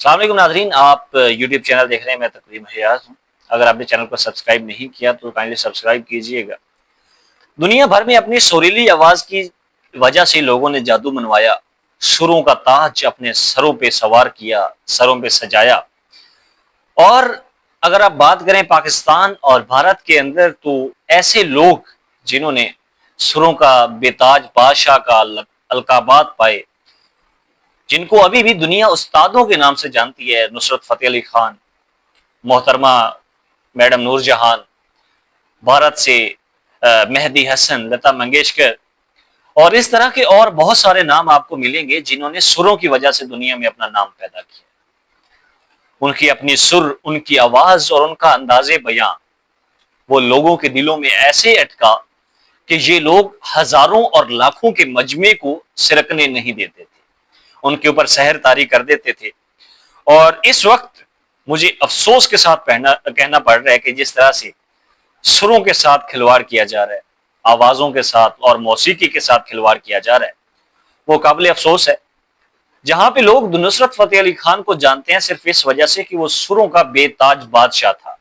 السلام علیکم ناظرین، آپ یوٹیوب چینل دیکھ رہے ہیں، میں تقویم حیاض ہوں۔ اگر آپ نے چینل کو سبسکرائب نہیں کیا تو کائنڈلی سبسکرائب کیجئے گا۔ دنیا بھر میں اپنی سریلی آواز کی وجہ سے لوگوں نے جادو منوایا، سروں کا تاج اپنے سروں پہ سوار کیا، سروں پہ سجایا۔ اور اگر آپ بات کریں پاکستان اور بھارت کے اندر، تو ایسے لوگ جنہوں نے سروں کا بے تاج بادشاہ کا القابات پائے، جن کو ابھی بھی دنیا استادوں کے نام سے جانتی ہے، نصرت فتح علی خان، محترمہ میڈم نور جہان، بھارت سے مہدی حسن، لتا منگیشکر، اور اس طرح کے اور بہت سارے نام آپ کو ملیں گے جنہوں نے سروں کی وجہ سے دنیا میں اپنا نام پیدا کیا۔ ان کی اپنی سر، ان کی آواز اور ان کا انداز بیان وہ لوگوں کے دلوں میں ایسے اٹکا کہ یہ لوگ ہزاروں اور لاکھوں کے مجمع کو سرکنے نہیں دیتے تھے، ان کے اوپر سحر طاری کر دیتے تھے۔ اور اس وقت مجھے افسوس کے ساتھ کہنا پڑ رہا ہے کہ جس طرح سے سروں کے ساتھ کھلواڑ کیا جا رہا ہے، آوازوں کے ساتھ اور موسیقی کے ساتھ کھلواڑ کیا جا رہا ہے، وہ قابل افسوس ہے۔ جہاں پہ لوگ نصرت فتح علی خان کو جانتے ہیں صرف اس وجہ سے کہ وہ سروں کا بے تاج بادشاہ تھا،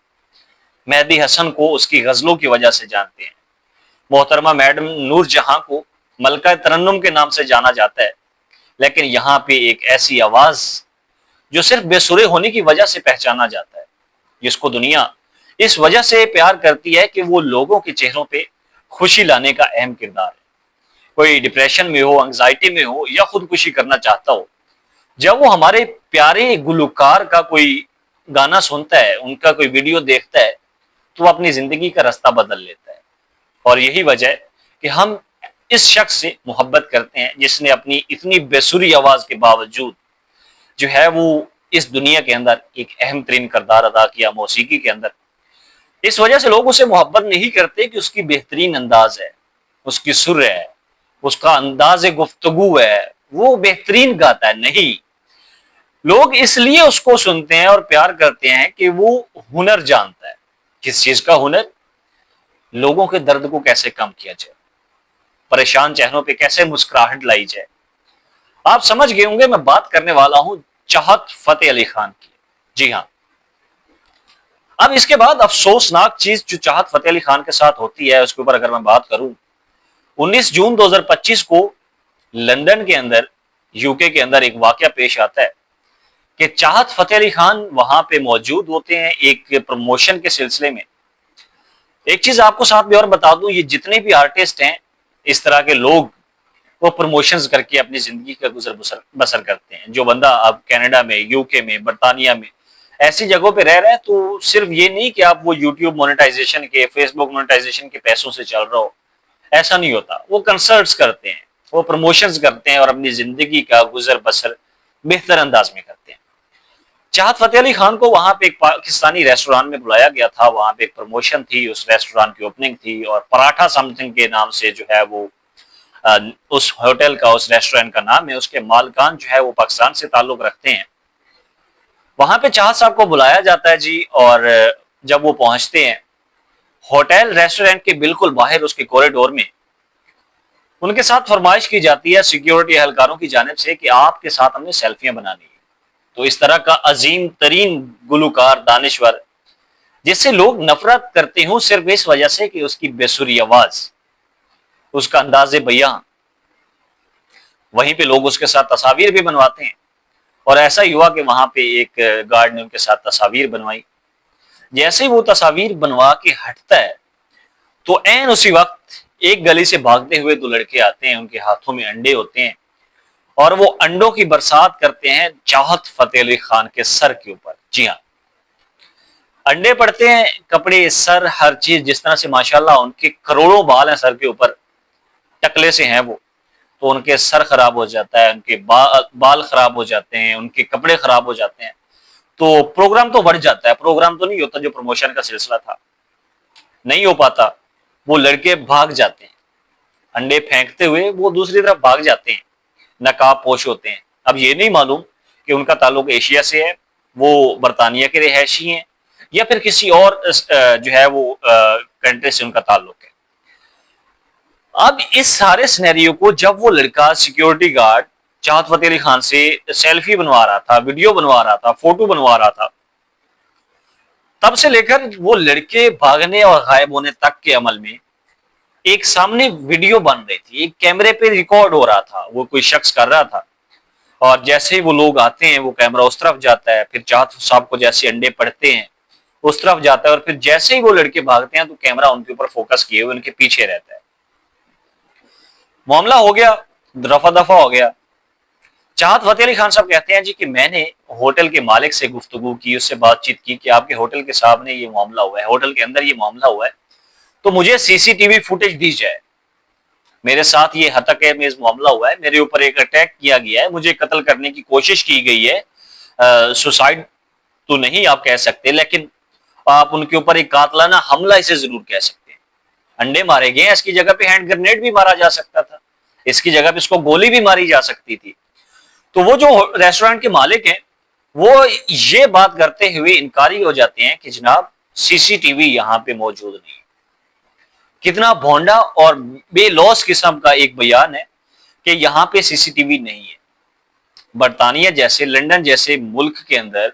مہدی حسن کو اس کی غزلوں کی وجہ سے جانتے ہیں، محترمہ میڈم نور جہاں کو ملکہ ترنم کے نام سے جانا جاتا ہے، لیکن یہاں پہ ایک ایسی آواز جو صرف بے سرے ہونے کی وجہ سے پہچانا جاتا ہے، جس کو دنیا اس وجہ سے پیار کرتی ہے کہ وہ لوگوں کے چہروں پہ خوشی لانے کا اہم کردار ہے۔ کوئی ڈپریشن میں ہو، انگزائٹی میں ہو یا خودکشی کرنا چاہتا ہو، جب وہ ہمارے پیارے گلوکار کا کوئی گانا سنتا ہے، ان کا کوئی ویڈیو دیکھتا ہے، تو وہ اپنی زندگی کا رستہ بدل لیتا ہے۔ اور یہی وجہ ہے کہ ہم اس شخص سے محبت کرتے ہیں جس نے اپنی اتنی بے سری آواز کے باوجود جو ہے وہ اس دنیا کے اندر ایک اہم ترین کردار ادا کیا موسیقی کے اندر۔ اس وجہ سے لوگ اسے محبت نہیں کرتے کہ اس کی بہترین انداز ہے، اس کی سر ہے، اس کا انداز گفتگو ہے، وہ بہترین گاتا ہے، نہیں، لوگ اس لیے اس کو سنتے ہیں اور پیار کرتے ہیں کہ وہ ہنر جانتا ہے۔ کس چیز کا ہنر؟ لوگوں کے درد کو کیسے کم کیا جائے، پریشان چہروں پہ کیسے مسکراہٹ لائی جائے۔ آپ سمجھ گئے ہوں گے میں بات کرنے والا ہوں چاہت فتح علی خان کی۔ جی ہاں، اب اس کے بعد افسوسناک چیز جو چاہت فتح علی خان کے ساتھ ہوتی ہے، اس کے اوپر اگر میں بات کروں، 19 جون 2025 کو لندن کے اندر، یو کے اندر ایک واقعہ پیش آتا ہے کہ چاہت فتح علی خان وہاں پہ موجود ہوتے ہیں ایک پروموشن کے سلسلے میں۔ ایک چیز آپ کو ساتھ بھی اور بتا دوں، یہ جتنے بھی آرٹسٹ ہیں، اس طرح کے لوگ، وہ پروموشنز کر کے اپنی زندگی کا گزر بسر کرتے ہیں۔ جو بندہ اب کینیڈا میں، یو کے میں، برطانیہ میں ایسی جگہوں پہ رہ رہا ہے، تو صرف یہ نہیں کہ آپ وہ یوٹیوب مونیٹائزیشن کے، فیس بک مونیٹائزیشن کے پیسوں سے چل رہا ہو، ایسا نہیں ہوتا۔ وہ کنسرٹس کرتے ہیں، وہ پروموشنز کرتے ہیں اور اپنی زندگی کا گزر بسر بہتر انداز میں کرتے ہیں۔ چاہت فتح علی خان کو وہاں پہ ایک پاکستانی ریسٹوران میں بلایا گیا تھا، وہاں پہ ایک پروموشن تھی، اس ریسٹوران کی اوپننگ تھی، اور پراٹھا سم تھنگ کے نام سے جو ہے وہ اس ہوٹل کا، اس ریسٹورینٹ کا نام ہے، اس کے مالکان جو ہے وہ پاکستان سے تعلق رکھتے ہیں۔ وہاں پہ چاہت صاحب کو بلایا جاتا ہے جی، اور جب وہ پہنچتے ہیں ہوٹل ریسٹورینٹ کے بالکل باہر اس کے کوریڈور میں، ان کے ساتھ فرمائش کی جاتی ہے سیکیورٹی اہلکاروں کی جانب سے کہ آپ کے ساتھ ہم نے سیلفیاں بنانی ہے۔ تو اس طرح کا عظیم ترین گلوکار، دانشور، جس سے لوگ نفرت کرتے ہوں صرف اس وجہ سے کہ اس کی بے سری آواز، اس کا انداز بیان، وہیں پہ لوگ اس کے ساتھ تصاویر بھی بنواتے ہیں۔ اور ایسا ہی ہوا کہ وہاں پہ ایک گارڈ نے ان کے ساتھ تصاویر بنوائی۔ جیسے وہ تصاویر بنوا کے ہٹتا ہے تو عین اسی وقت ایک گلی سے بھاگتے ہوئے دو لڑکے آتے ہیں، ان کے ہاتھوں میں انڈے ہوتے ہیں، اور وہ انڈوں کی برسات کرتے ہیں چاہت فتح علی خان کے سر کے اوپر۔ جی ہاں، انڈے پڑتے ہیں، کپڑے، سر، ہر چیز، جس طرح سے ماشاءاللہ ان کے کروڑوں بال ہیں سر کے اوپر، ٹکلے سے ہیں وہ، تو ان کے سر خراب ہو جاتا ہے، ان کے بال خراب ہو جاتے ہیں، ان کے کپڑے خراب ہو جاتے ہیں، تو پروگرام تو بڑھ جاتا ہے، پروگرام تو نہیں ہوتا جو پروموشن کا سلسلہ تھا، نہیں ہو پاتا۔ وہ لڑکے بھاگ جاتے ہیں، انڈے پھینکتے ہوئے وہ دوسری طرف بھاگ جاتے ہیں، نقاب پوش ہوتے ہیں۔ اب یہ نہیں معلوم کہ ان کا تعلق ایشیا سے ہے، وہ برطانیہ کے رہائشی ہیں، یا پھر کسی اور جو ہے وہ کنٹری سے ان کا تعلق ہے۔ اب اس سارے سینیریو کو جب وہ لڑکا سیکیورٹی گارڈ چاہت فتح علی خان سے سیلفی بنوا رہا تھا، ویڈیو بنوا رہا تھا، فوٹو بنوا رہا تھا، تب سے لے کر وہ لڑکے بھاگنے اور غائب ہونے تک کے عمل میں ایک سامنے ویڈیو بن رہی تھی، ایک کیمرے پہ ریکارڈ ہو رہا تھا، وہ کوئی شخص کر رہا تھا، اور جیسے ہی وہ لوگ آتے ہیں وہ کیمرہ اس طرف جاتا ہے، پھر چاہت صاحب کو جیسے انڈے پڑتے ہیں اس طرف جاتا ہے، اور پھر جیسے ہی وہ لڑکے بھاگتے ہیں تو کیمرہ ان کے اوپر فوکس کیے ہوئے ان کے پیچھے رہتا ہے۔ معاملہ ہو گیا، رفع دفع ہو گیا۔ چاہت فتح علی خان صاحب کہتے ہیں جی کہ میں نے ہوٹل کے مالک سے گفتگو کی، اس سے بات چیت کی کہ آپ کے ہوٹل کے صاحب نے یہ معاملہ ہوا ہے، ہوٹل کے اندر یہ معاملہ ہوا ہے، تو مجھے سی سی ٹی وی فوٹیج دی جائے، میرے ساتھ یہ ہتک ہے، میز معاملہ ہوا ہے، میرے اوپر ایک اٹیک کیا گیا ہے، مجھے قتل کرنے کی کوشش کی گئی ہے، سوسائڈ تو نہیں آپ کہہ سکتے، لیکن آپ ان کے اوپر ایک قاتلانہ حملہ اسے ضرور کہہ سکتے ہیں۔ انڈے مارے گئے ہیں، اس کی جگہ پہ ہینڈ گرنیڈ بھی مارا جا سکتا تھا، اس کی جگہ پہ اس کو گولی بھی ماری جا سکتی تھی۔ تو وہ جو ریسٹورینٹ کے مالک ہیں وہ یہ بات کرتے ہوئے انکاری ہو جاتے ہیں کہ جناب سی سی ٹی وی یہاں پہ موجود نہیں۔ کتنا بھونڈا اور بے لوث قسم کا ایک بیان ہے کہ یہاں پہ سی سی ٹی وی نہیں ہے۔ برطانیہ جیسے، لنڈن جیسے ملک کے اندر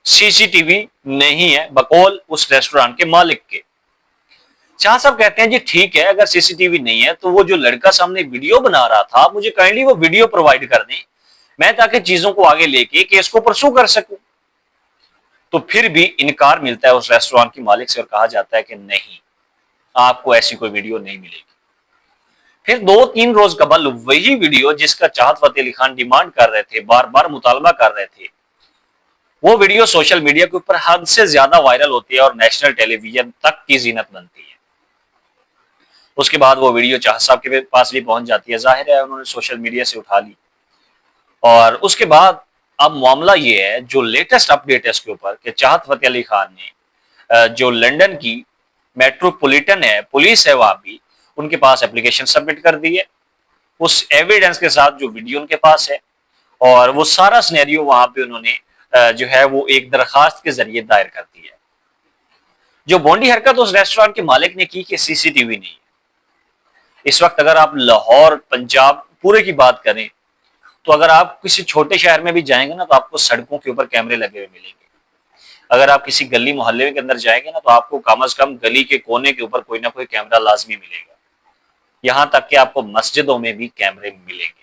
سی سی ٹی وی نہیں ہے بقول اس ریسٹورانٹ کے مالک کے۔ شاہ صاحب کہتے ہیں جی ٹھیک ہے، اگر سی سی ٹی وی نہیں ہے تو وہ جو لڑکا سامنے ویڈیو بنا رہا تھا مجھے کائنڈلی وہ ویڈیو پرووائڈ کر دیں، میں تاکہ چیزوں کو آگے لے کے کیس کو پرسو کر سکوں۔ تو پھر بھی انکار ملتا ہے اس ریسٹورانٹ کے مالک سے اور کہا جاتا ہے کہ نہیں، آپ کو ایسی کوئی ویڈیو نہیں ملے گی۔ پھر 2-3 روز قبل وہی ویڈیو جس کا چاہت فتح علی خان ڈیمانڈ کر رہے تھے، بار بار مطالبہ کر رہے تھے، وہ ویڈیو سوشل میڈیا کے اوپر حد سے زیادہ وائرل ہوتی ہے اور نیشنل ٹیلی ویژن تک کی زینت بنتی ہے۔ اس کے بعد وہ ویڈیو چاہت صاحب کے پاس بھی پہنچ جاتی ہے، ظاہر ہے انہوں نے سوشل میڈیا سے اٹھا لی، اور اس کے بعد اب معاملہ یہ ہے جو لیٹسٹ اپڈیٹ ہے اس کے اوپر کہ چاہت فتح علی خان نے جو لنڈن کی میٹروپولیٹن ہے، پولیس ہے وہاں بھی، ان کے پاس اپلیکیشن سبمٹ کر دی ہے اس ایویڈنس کے ساتھ جو ویڈیو ان کے پاس ہے، اور وہ سارا سینیریو وہاں پہ انہوں نے جو ہے وہ ایک درخواست کے ذریعے دائر کر دی ہے۔ جو بونڈی حرکت اس ریسٹورانٹ کے مالک نے کی کہ سی سی ٹی وی نہیں ہے، اس وقت اگر آپ لاہور، پنجاب پورے کی بات کریں تو اگر آپ کسی چھوٹے شہر میں بھی جائیں گے نا تو آپ کو سڑکوں کے اوپر کیمرے لگے ہوئے ملیں گے۔ اگر آپ کسی گلی محلے کے اندر جائیں گے نا تو آپ کو کم از کم گلی کے کونے کے اوپر کوئی نہ کوئی کیمرہ لازمی ملے گا، یہاں تک کہ آپ کو مسجدوں میں بھی کیمرے ملیں گے۔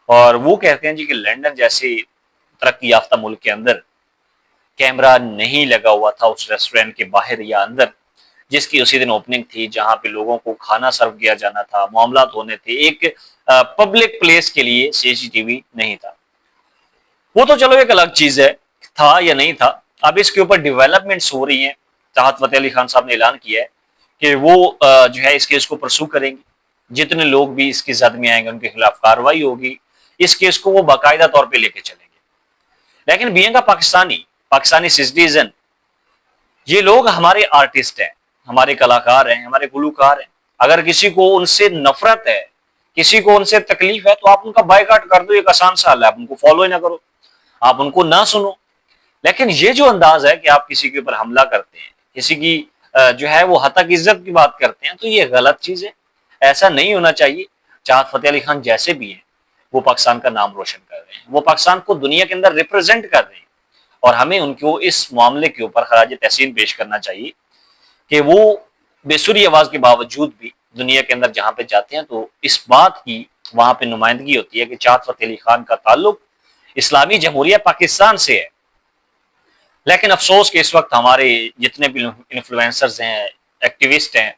اور وہ کہتے ہیں جی کہ لنڈن جیسے ترقی یافتہ ملک کے اندر کیمرہ نہیں لگا ہوا تھا اس ریسٹورینٹ کے باہر یا اندر، جس کی اسی دن اوپننگ تھی، جہاں پہ لوگوں کو کھانا سرو کیا جانا تھا، معاملات ہونے تھے، ایک پبلک پلیس کے لیے سی سی ٹی وی نہیں تھا۔ وہ تو چلو ایک الگ چیز ہے، تھا یا نہیں تھا، اب اس کے اوپر ڈیولپمنٹس ہو رہی ہیں۔ چاہت فتح علی خان صاحب نے اعلان کیا ہے کہ وہ جو ہے اس کیس کو پرسو کریں گے، جتنے لوگ بھی اس کی زد میں آئیں گے ان کے خلاف کارروائی ہوگی، اس کیس کو وہ باقاعدہ طور پہ لے کے چلیں گے۔ لیکن بینگ کا پاکستانی سٹیزن، یہ لوگ ہمارے آرٹسٹ ہیں، ہمارے کلاکار ہیں، ہمارے گلوکار ہیں، اگر کسی کو ان سے نفرت ہے، کسی کو ان سے تکلیف ہے تو آپ ان کا بائیکاٹ کر دو، ایک آسان سا حل ہے، آپ ان کو فالو ہی نہ کرو، آپ ان کو نہ سنو۔ لیکن یہ جو انداز ہے کہ آپ کسی کے اوپر حملہ کرتے ہیں، کسی کی جو ہے وہ ہتک عزت کی بات کرتے ہیں، تو یہ غلط چیز ہے، ایسا نہیں ہونا چاہیے۔ چاہت فتح علی خان جیسے بھی ہیں وہ پاکستان کا نام روشن کر رہے ہیں، وہ پاکستان کو دنیا کے اندر ریپرزینٹ کر رہے ہیں، اور ہمیں ان کو اس معاملے کے اوپر خراج تحسین پیش کرنا چاہیے کہ وہ بے سری آواز کے باوجود بھی دنیا کے اندر جہاں پہ جاتے ہیں تو اس بات کی وہاں پہ نمائندگی ہوتی ہے کہ چاہت فتح علی خان کا تعلق اسلامی جمہوریہ پاکستان سے ہے۔ لیکن افسوس کہ اس وقت ہمارے جتنے بھی انفلوئنسرز ہیں، ایکٹیوسٹ ہیں،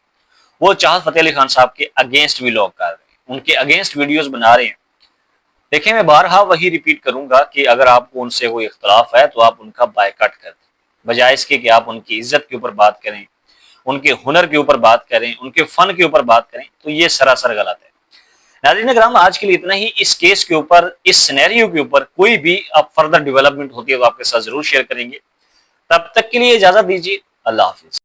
وہ چاہت فتح علی خان صاحب کے اگینسٹ ویلاگ کر رہے ہیں، ان کے اگینسٹ ویڈیوز بنا رہے ہیں۔ دیکھیں میں بارہا وہی ریپیٹ کروں گا کہ اگر آپ کو ان سے کوئی اختلاف ہے تو آپ ان کا بائیکاٹ کر دیں، بجائے اس کے کہ آپ ان کی عزت کے اوپر بات کریں، ان کے ہنر کے اوپر بات کریں، ان کے فن کے اوپر بات کریں، تو یہ سراسر غلط ہے۔ ناظرین اکرام، آج کے لیے اتنا ہی۔ اس کیس کے اوپر، اس سینیریو کے اوپر کوئی بھی اب فردر ڈیولپمنٹ ہوتی ہے تو آپ کے ساتھ ضرور شیئر کریں گے۔ تب تک کے لیے اجازت دیجیے، اللہ حافظ۔